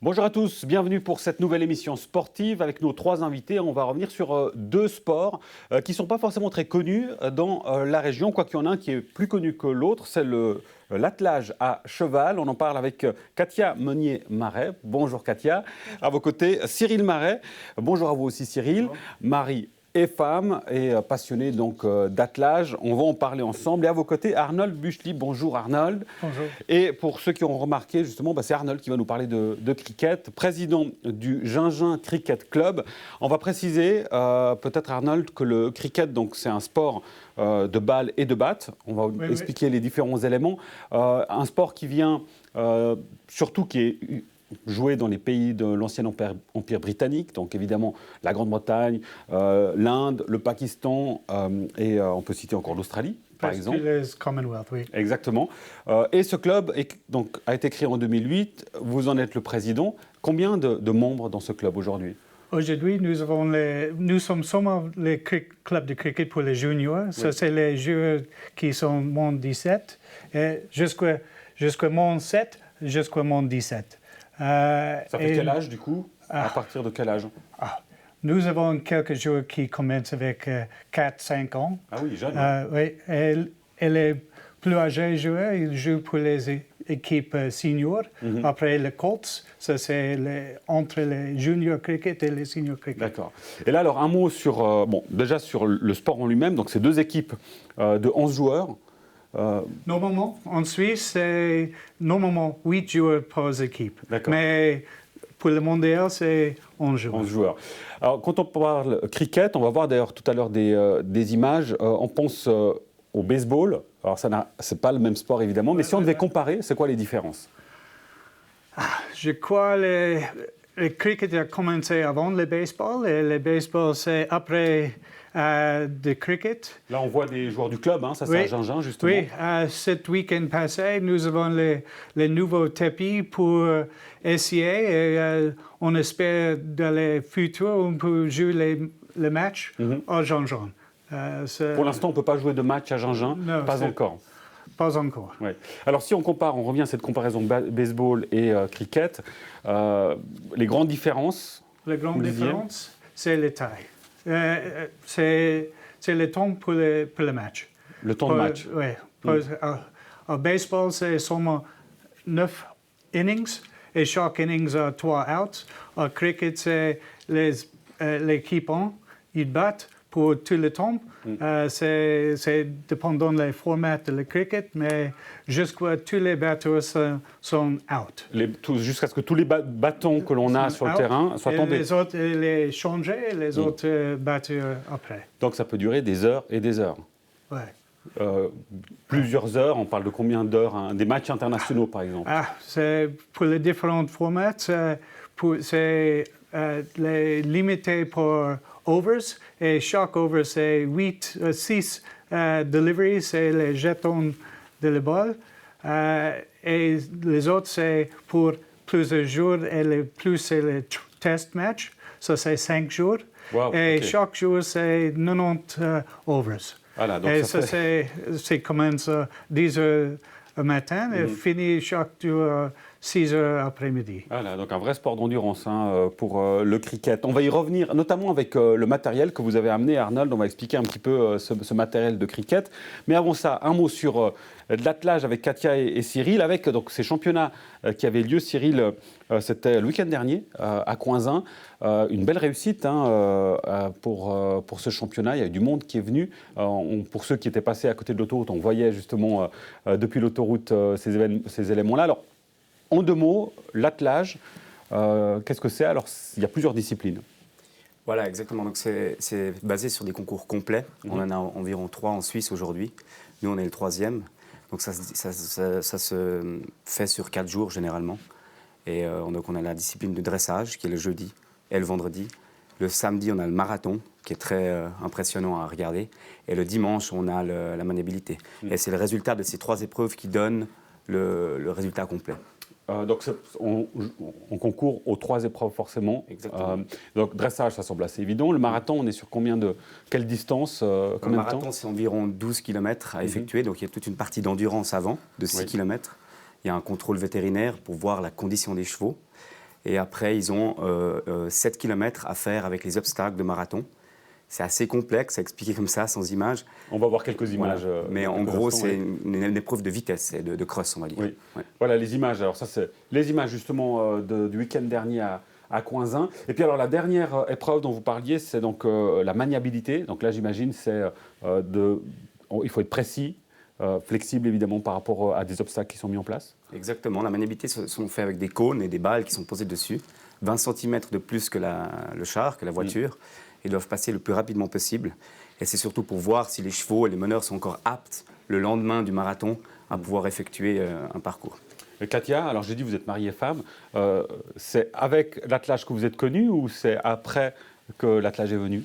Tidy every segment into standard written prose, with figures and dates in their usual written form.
Bonjour à tous, bienvenue pour cette nouvelle émission sportive avec nos trois invités. On va revenir sur deux sports qui ne sont pas forcément très connus dans la région, quoiqu'il y en a un qui est plus connu que l'autre, c'est l'attelage à cheval. On en parle avec Katia Meunier-Marais. Bonjour Katia. À vos côtés, Cyril Marais. Bonjour à vous aussi Cyril. Bonjour. Marie et femme et passionné donc d'attelage. On va en parler ensemble. Et à vos côtés, Arnold Buchli. Bonjour Arnold. Bonjour. Et pour ceux qui ont remarqué, justement, c'est Arnold qui va nous parler de cricket, président du Gingin Cricket Club. On va préciser, peut-être Arnold, que le cricket, donc, c'est un sport de balle et de batte. On va expliquer les différents éléments. Un sport qui vient, surtout qui est joué dans les pays de l'ancien empire britannique, donc évidemment la Grande-Bretagne, l'Inde, le Pakistan et on peut citer encore l'Australie, par exemple. Les Commonwealth, oui. Exactement. Et ce club a été créé en 2008. Vous en êtes le président. Combien de membres dans ce club aujourd'hui ? Aujourd'hui, nous sommes seulement le club de cricket pour les juniors. Oui. Ça, c'est les joueurs qui sont moins 17, jusqu'à moins 7, jusqu'à moins 17. Ça fait quel âge, du coup ? À partir de quel âge ? Nous avons quelques joueurs qui commencent avec 4-5 ans. Ah oui, jeune. Oui, et les plus âgés joueurs, ils jouent pour les équipes seniors. Mm-hmm. Après les Colts, ça c'est entre les junior cricket et les senior cricket. D'accord. Et là, alors un mot sur, déjà sur le sport en lui-même. Donc c'est deux équipes de 11 joueurs. Normalement, en Suisse, c'est normalement 8 joueurs par équipe. Mais pour le mondial, c'est 11 joueurs. 11 joueurs. Alors, quand on parle cricket, on va voir d'ailleurs tout à l'heure des images. On pense au baseball. Alors, c'est pas le même sport, évidemment. Mais si on devait comparer, c'est quoi les différences ? Je crois que le cricket a commencé avant le baseball. Et le baseball, c'est après le cricket. Là, on voit des joueurs du club, hein, ça c'est à Gingin, justement. Oui, cet week-end passé, nous avons les nouveaux tapis pour essayer. Et on espère dans le futur, on peut jouer le match à Gingin. Pour l'instant, on ne peut pas jouer de match à Gingin, non, pas encore. Pas encore. Ouais. Alors, si on compare, on revient à cette comparaison baseball et cricket, les grandes différences. Les grandes différences, c'est les tailles. C'est le temps pour le match. Le temps de match. Oui. Au baseball, c'est seulement 9 innings et chaque innings a 3 outs. Au cricket, c'est l'équipe ils battent pour tout le temps. C'est dépendant des formats de le cricket, mais jusqu'à tous les batteurs sont out. Jusqu'à ce que tous les bâtons que l'on a sur le terrain soient tombés. Les autres, les changer, les autres batteurs après. Donc ça peut durer des heures et des heures. Oui. Plusieurs heures, on parle de combien d'heures, hein, des matchs internationaux par exemple. C'est pour les différents formats, c'est limité pour overs, et chaque over c'est 6 deliveries, c'est les jetons de la balle, et les autres c'est pour plusieurs jours, et le plus c'est le test match, ça c'est 5 jours, et chaque jour c'est 90 overs. Voilà, donc et ça c'est commence 10 heures le matin et finit chaque jour 6 heures après-midi. Voilà, donc un vrai sport d'endurance pour le cricket. On va y revenir, notamment avec le matériel que vous avez amené, Arnold. On va expliquer un petit peu ce matériel de cricket. Mais avant ça, un mot sur l'attelage avec Katia et Cyril, avec donc, ces championnats qui avaient lieu. Cyril, c'était le week-end dernier à Coinzin. Une belle réussite pour ce championnat. Il y a eu du monde qui est venu. Pour ceux qui étaient passés à côté de l'autoroute, on voyait justement depuis l'autoroute ces éléments-là. Alors, en 2 mots, l'attelage, qu'est-ce que c'est ? Alors, il y a plusieurs disciplines. Voilà, exactement. Donc, c'est basé sur des concours complets. On en a environ 3 en Suisse aujourd'hui. Nous, on est le 3e. Donc, ça se fait sur 4 jours, généralement. Et donc, on a la discipline de dressage, qui est le jeudi et le vendredi. Le samedi, on a le marathon, qui est très impressionnant à regarder. Et le dimanche, on a la maniabilité. Et c'est le résultat de ces 3 épreuves qui donne le résultat complet. Donc, on concourt aux 3 épreuves forcément. Exactement. Donc, dressage, ça semble assez évident. Le marathon, on est sur quelle distance Le marathon, c'est environ 12 km à effectuer. Donc, il y a toute une partie d'endurance avant, de 6 km. Il y a un contrôle vétérinaire pour voir la condition des chevaux. Et après, ils ont 7 km à faire avec les obstacles de marathon. C'est assez complexe à expliquer comme ça, sans images. On va voir quelques images. Voilà. Mais en gros, c'est une épreuve de vitesse et de cross, on va dire. Oui. Ouais. Voilà les images. Alors ça, c'est les images justement du week-end dernier à Coinzin. Et puis alors la dernière épreuve dont vous parliez, c'est donc la maniabilité. Donc là, j'imagine, il faut être précis, flexible évidemment par rapport à des obstacles qui sont mis en place. Exactement. La maniabilité sont faits avec des cônes et des balles qui sont posées dessus. 20 cm de plus que le char, que la voiture. Ils doivent passer le plus rapidement possible. Et c'est surtout pour voir si les chevaux et les meneurs sont encore aptes le lendemain du marathon à pouvoir effectuer un parcours. Et Katia, alors j'ai dit vous êtes mariée femme, c'est avec l'attelage que vous êtes connue ou c'est après que l'attelage est venu?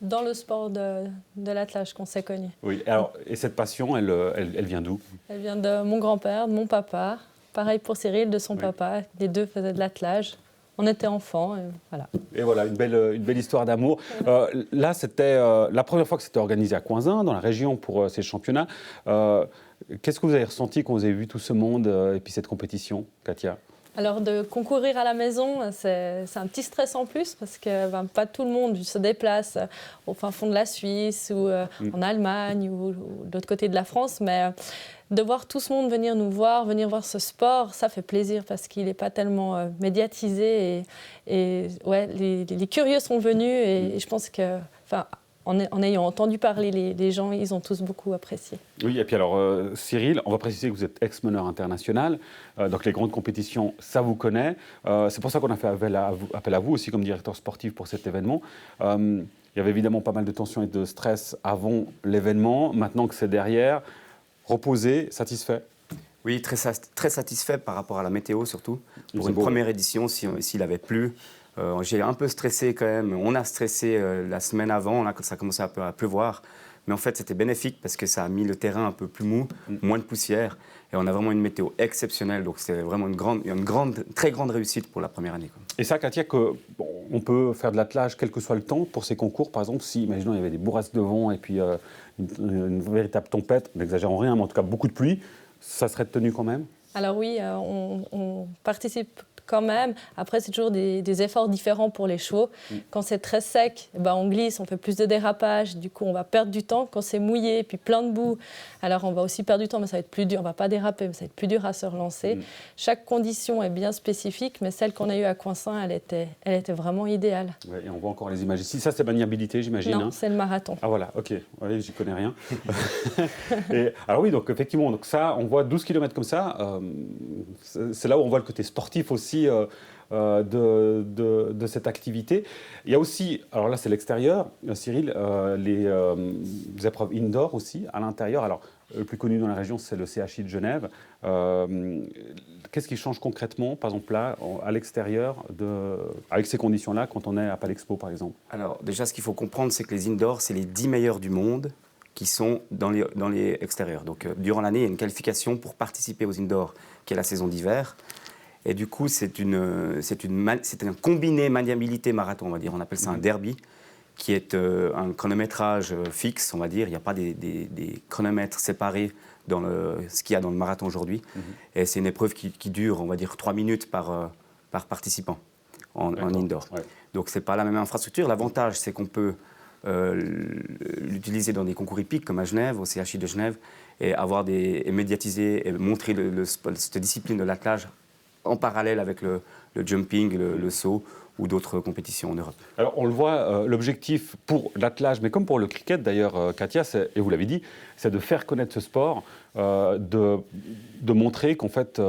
Dans le sport de l'attelage qu'on s'est connu. Oui, alors, et cette passion, elle vient d'où? Elle vient de mon grand-père, de mon papa. Pareil pour Cyril, de son papa. Les deux faisaient de l'attelage. On était enfants, et voilà. Et voilà, une belle histoire d'amour. Là, c'était la première fois que c'était organisé à Coinzin, dans la région, pour ces championnats. Qu'est-ce que vous avez ressenti quand vous avez vu tout ce monde et puis cette compétition, Katia? Alors, de concourir à la maison, c'est un petit stress en plus parce que pas tout le monde se déplace au fin fond de la Suisse ou en Allemagne ou de l'autre côté de la France. Mais de voir tout ce monde venir nous voir, venir voir ce sport, ça fait plaisir parce qu'il n'est pas tellement médiatisé. Et ouais, les curieux sont venus et je pense que... En ayant entendu parler les gens, ils ont tous beaucoup apprécié. Oui, et puis alors, Cyril, on va préciser que vous êtes ex-meneur international, donc les grandes compétitions, ça vous connaît. C'est pour ça qu'on a fait appel à vous aussi comme directeur sportif pour cet événement. Il y avait évidemment pas mal de tensions et de stress avant l'événement. Maintenant que c'est derrière, reposé, satisfait? Oui, très satisfait par rapport à la météo surtout. Pour une première édition, s'il avait plu, j'ai un peu stressé quand même. On a stressé la semaine avant, là, quand ça commençait à pleuvoir. Mais en fait, c'était bénéfique parce que ça a mis le terrain un peu plus mou, moins de poussière. Et on a vraiment une météo exceptionnelle. Donc, c'est vraiment une très grande réussite pour la première année, quoi. Et ça, Katia, on peut faire de l'attelage quel que soit le temps pour ces concours. Par exemple, si, imaginons, il y avait des bourrasques de vent et puis une véritable tempête, n'exagérons rien, mais en tout cas beaucoup de pluie, ça serait tenu quand même? Alors oui, on participe quand même. Après, c'est toujours des efforts différents pour les chevaux. Quand c'est très sec, on glisse, on fait plus de dérapage. Du coup, on va perdre du temps. Quand c'est mouillé, puis plein de boue, alors on va aussi perdre du temps, mais ça va être plus dur. On ne va pas déraper, mais ça va être plus dur à se relancer. Chaque condition est bien spécifique, mais celle qu'on a eue à Coinzin, elle était vraiment idéale. Ouais, et on voit encore les images ici. Ça, c'est maniabilité, j'imagine. Non, c'est le marathon. Ah voilà, ok. Ouais, j'y connais rien. Alors oui, donc effectivement, donc ça, on voit 12 km comme ça. C'est là où on voit le côté sportif aussi de cette activité. Il y a aussi, alors là c'est l'extérieur, Cyril, les épreuves indoor aussi, à l'intérieur. Alors le plus connu dans la région, c'est le CHI de Genève. Qu'est-ce qui change concrètement, par exemple là, à l'extérieur, avec ces conditions-là, quand on est à Palexpo, par exemple? Alors déjà, ce qu'il faut comprendre, c'est que les indoors, c'est les 10 meilleurs du monde qui sont dans les extérieurs. Donc durant l'année, il y a une qualification pour participer aux indoors, qui est la saison d'hiver. Et du coup, c'est un combiné maniabilité marathon, on va dire. On appelle ça un derby, qui est un chronométrage fixe, on va dire. Il n'y a pas des chronomètres séparés dans ce qu'il y a dans le marathon aujourd'hui. Et c'est une épreuve qui dure, on va dire, 3 minutes par participant en indoor. Ouais. Donc, ce n'est pas la même infrastructure. L'avantage, c'est qu'on peut l'utiliser dans des concours hippiques comme à Genève, au CHI de Genève, et médiatiser et montrer cette discipline de l'attelage en parallèle avec le jumping, le saut ou d'autres compétitions en Europe. Alors on le voit, l'objectif pour l'attelage, mais comme pour le cricket d'ailleurs, Katia, et vous l'avez dit, c'est de faire connaître ce sport, de montrer qu'en fait,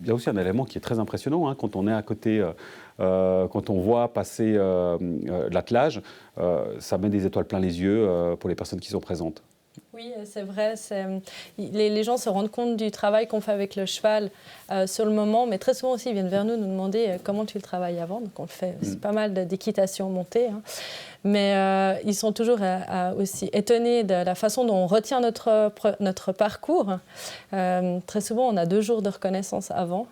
il y a aussi un élément qui est très impressionnant, hein, quand on est à côté, quand on voit passer l'attelage, ça met des étoiles plein les yeux pour les personnes qui sont présentes. Oui, c'est vrai. Les gens se rendent compte du travail qu'on fait avec le cheval sur le moment, mais très souvent aussi ils viennent vers nous demander comment tu le travailles avant. Donc on le fait, c'est pas mal d'équitation montée, hein. Mais ils sont toujours aussi étonnés de la façon dont on retient notre parcours. Très souvent, on a 2 jours de reconnaissance avant,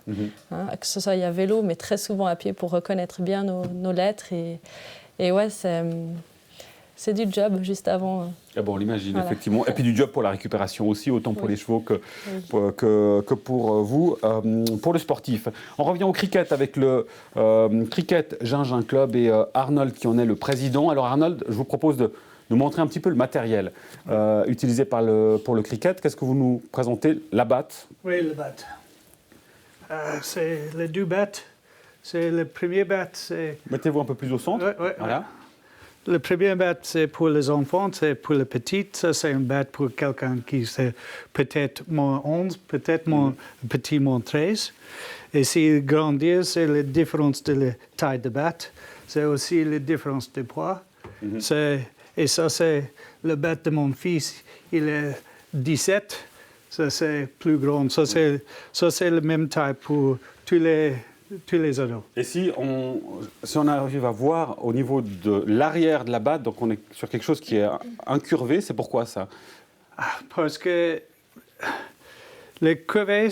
hein, que ce soit à vélo, mais très souvent à pied pour reconnaître bien nos lettres. Et ouais, c'est du job juste avant. Ah bon, on l'imagine, Voilà. effectivement. Et puis du job pour la récupération aussi, autant pour les chevaux que pour vous, pour le sportif. On revient au cricket avec le Cricket Gingin Club et Arnold qui en est le président. Alors Arnold, je vous propose de nous montrer un petit peu le matériel utilisé pour le cricket. Qu'est-ce que vous nous présentez? La batte. Oui, le bat. C'est les deux battes. C'est le premier bat, c'est... Mettez-vous un peu plus au centre. Ouais. Voilà. Le premier bat, c'est pour les enfants, c'est pour les petites. Ça, c'est un bat pour quelqu'un qui c'est peut-être moins 11, peut-être moins petit, moins 13. Et s'il grandit, c'est la différence de la taille de bat. C'est aussi la différence de poids. Et ça, c'est le bat de mon fils. Il est 17. Ça, c'est plus grand. Ça, c'est la même taille pour tous les ados. Et si on arrive à voir au niveau de l'arrière de la batte, donc on est sur quelque chose qui est incurvé, c'est pourquoi ça? Parce que les curvés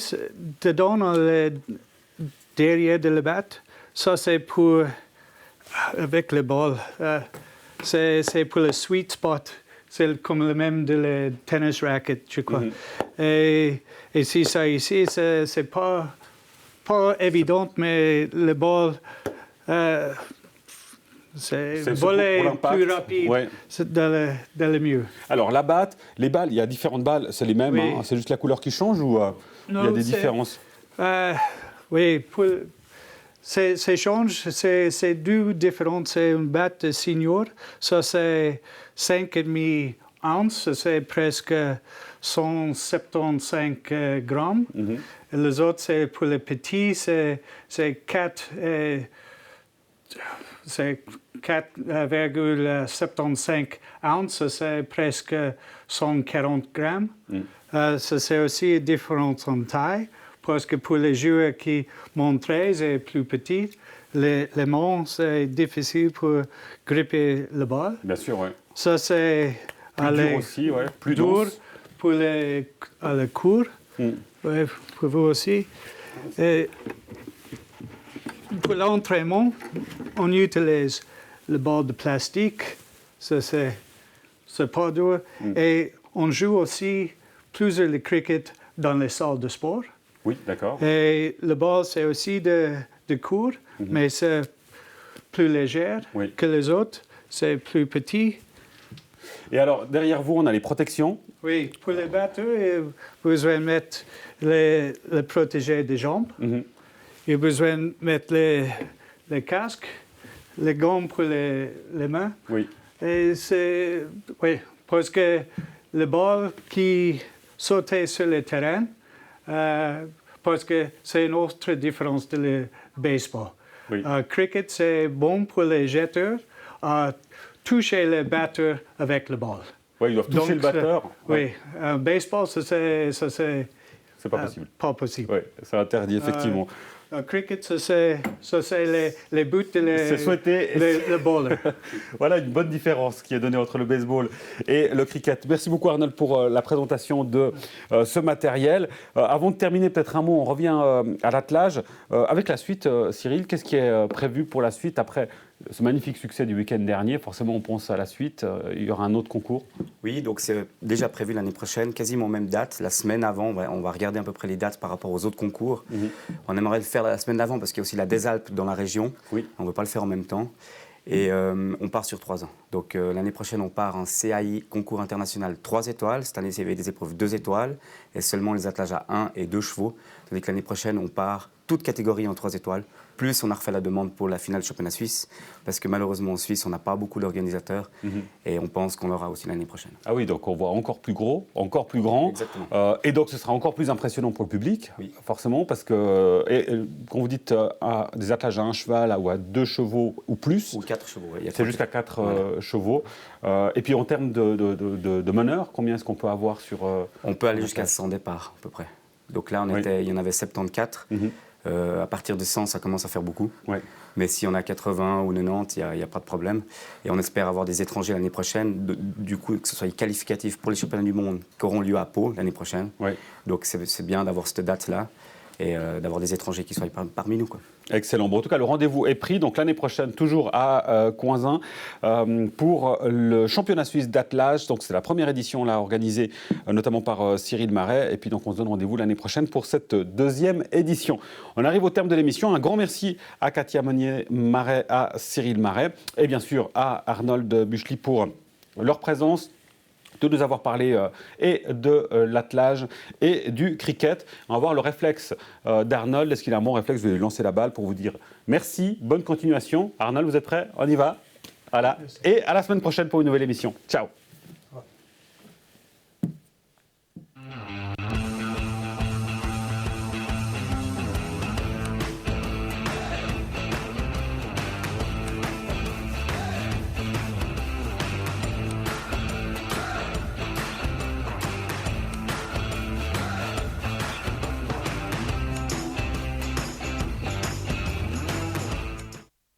dedans, dans le derrière de la batte, ça c'est pour, avec le ball, c'est pour le sweet spot. C'est comme le même de le tennis racket, je crois. Et si ça ici, c'est pas évident, mais le ball, c'est voler plus rapide, c'est dans le mieux. Alors la batte, les balles, il y a différentes balles, c'est les mêmes, Oui. hein, c'est juste la couleur qui change ou il y a des différences? Oui, c'est change, c'est deux différentes. C'est une batte de senior, ça c'est 5,5 ounces, c'est presque 175 grammes. Et les autres, c'est pour les petits, c'est 4,75 ounces, c'est presque 140 grammes. Ça, c'est aussi différent en taille, parce que pour les joueurs qui montent 13 et plus petits, les mains, c'est difficile pour gripper le ball. Bien sûr, oui. Ça, c'est Plus dur aussi, ouais. Plus dur dense. pour le cours. Ouais, pour vous aussi. Et pour l'entraînement, on utilise le ball de plastique. Ça, c'est pas dur. Et on joue aussi plusieurs le cricket dans les salles de sport. Oui, d'accord. Et le ball, c'est aussi de cours, mais c'est plus léger que les autres. C'est plus petit. Et alors, derrière vous, on a les protections. Oui, pour les batteurs, vous devez mettre les protégés des jambes. Il besoin de mettre les casques, les gants pour les mains. Oui. Et c'est... Oui, parce que le ball qui sautait sur le terrain, parce que c'est une autre différence de le baseball. Oui. Cricket, c'est bon pour les jetteurs, toucher le batteur avec le ball. Oui, ils doivent toucher le batteur. Oui, baseball, ça c'est C'est pas possible. pas possible. Oui, c'est interdit, effectivement. Cricket, ça c'est les buts de C'est souhaité. le bowler. Voilà une bonne différence qui est donnée entre le baseball et le cricket. Merci beaucoup Arnold pour la présentation de ce matériel. Avant de terminer, peut-être un mot, on revient à l'attelage. Avec la suite, Cyril, qu'est-ce qui est prévu pour la suite après ce magnifique succès du week-end dernier? Forcément, on pense à la suite. Il y aura un autre concours. Oui, donc c'est déjà prévu l'année prochaine, quasiment même date. La semaine avant, on va regarder à peu près les dates par rapport aux autres concours. On aimerait le faire la semaine d'avant parce qu'il y a aussi la des Alpes dans la région. Oui. On ne veut pas le faire en même temps. Et on part sur 3 ans. Donc l'année prochaine, on part en CAI, concours international 3 étoiles. Cette année, il y avait des épreuves 2 étoiles et seulement les attelages à 1 et 2 chevaux. Tandis que l'année prochaine, on part toute catégorie en 3 étoiles. Plus, on a refait la demande pour la finale championnat suisse, parce que malheureusement en Suisse, on n'a pas beaucoup d'organisateurs, et on pense qu'on l'aura aussi l'année prochaine. Ah oui, donc on voit encore plus gros, encore plus grand. Exactement. Et donc ce sera encore plus impressionnant pour le public, Oui. forcément, parce que quand vous dites des attelages à un cheval ou à 2 chevaux ou plus, Ou 4 chevaux. Ouais, il y a c'est jusqu'à 4 chevaux. Et puis en termes de meneurs, combien est-ce qu'on peut avoir sur... On peut aller jusqu'à 100 départs, à peu près. Donc là, il y en avait 74. À partir de 100, ça commence à faire beaucoup. Ouais. Mais si on a 80 ou 90, il n'y a pas de problème. Et on espère avoir des étrangers l'année prochaine, du coup, que ce soit qualificatif pour les championnats du monde qui auront lieu à Pau l'année prochaine. Ouais. Donc c'est bien d'avoir cette date-là. et d'avoir des étrangers qui soient parmi nous, quoi. Excellent. Bon, en tout cas, le rendez-vous est pris. Donc l'année prochaine, toujours à Coinzin, pour le championnat suisse d'attelage. Donc c'est la première édition là, organisée notamment par Cyril Marais. Et puis donc on se donne rendez-vous l'année prochaine pour cette deuxième édition. On arrive au terme de l'émission. Un grand merci à Katia Monnier-Marais, à Cyril Marais et bien sûr à Arnold Buchli pour leur présence, de nous avoir parlé et de l'attelage et du cricket. On va voir le réflexe d'Arnold. Est-ce qu'il a un bon réflexe? Je vais lui lancer la balle pour vous dire merci, bonne continuation. Arnold, vous êtes prêt? On y va. Voilà. Et à la semaine prochaine pour une nouvelle émission. Ciao.